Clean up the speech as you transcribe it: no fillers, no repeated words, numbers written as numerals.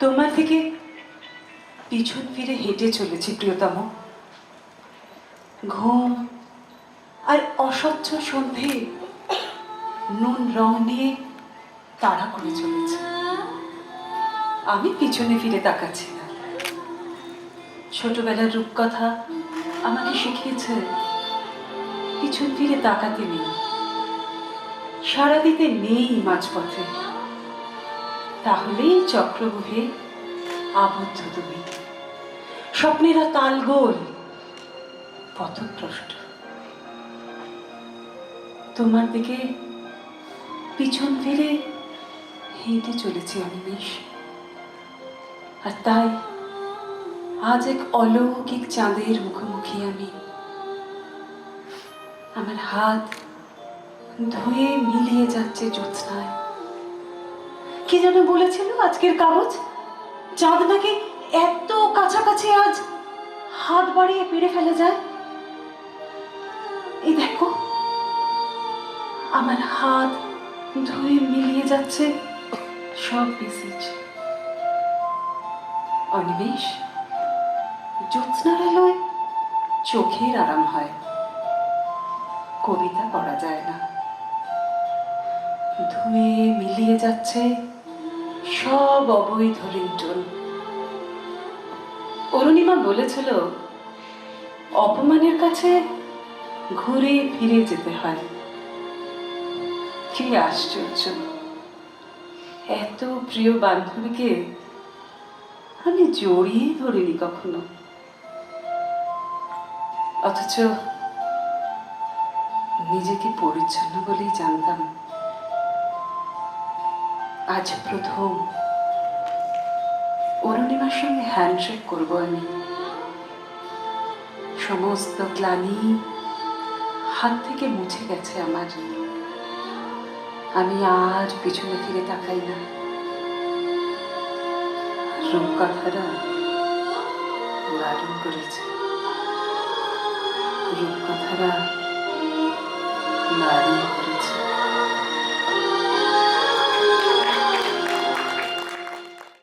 তোমার থেকে পিছন ফিরে হেঁটে চলেছি প্রিয়তম। ঘুম আর অস্বচ্ছ সন্ধে নুন রং নিয়ে তাড়া করে চলেছে। আমি পিছনে ফিরে তাকাচ্ছি না। ছোটবেলার রূপকথা আমাকে শিখিয়েছে পিছন ফিরে তাকাতে নেই, সাড়া দিতে নেই মাঝপথে। তাহলেই চক্রবুহে আবদ্ধ তুমি, স্বপ্নেরা তালগোল, পথভ্রষ্ট। তোমার দিকে পিছন ফিরে হেঁটে চলেছি অনিমেষ। আর তাই আজ এক অলৌকিক চাঁদের মুখোমুখি আমি। আমার হাত ধুয়ে মিলিয়ে যাচ্ছে জ্যোৎস্নায়। কি যেন বলেছিল আজকের কাগজ, চাঁদ নাকি এত কাছাকাছি আজ হাত বাড়িয়ে পেরে ফেলে যায়। এই দেখো, আমার হাত ধুয়ে মিলিয়ে যাচ্ছে সব মেসেজ। অনিমেষ, জ্যোৎস্নার আলোয় চোখের আরাম হয়, কবিতা পড়া যায় না। ধুয়ে মিলিয়ে যাচ্ছে সব অবৈধ লিঙ্কটন। অরুণিমা বলেছিল অপমানের কাছে ঘুরে ফিরে যেতে হয়। কি আশ্চর্য, এত প্রিয় বান্ধবীকে আমি জড়িয়ে ধরিনি কখনো। অথচ নিজেকে পরিচ্ছন্ন বলেই জানতাম। আজ প্রথম অরুণিমার সঙ্গে হ্যান্ডশেক করব আমি। সমস্ত গ্লানি হাত থেকে মুছে গেছে আমার। আমি আর পিছনে ফিরে তাকাই না। রূপকথারা বারণ করেছে, রূপকথারা বারণ করেছে।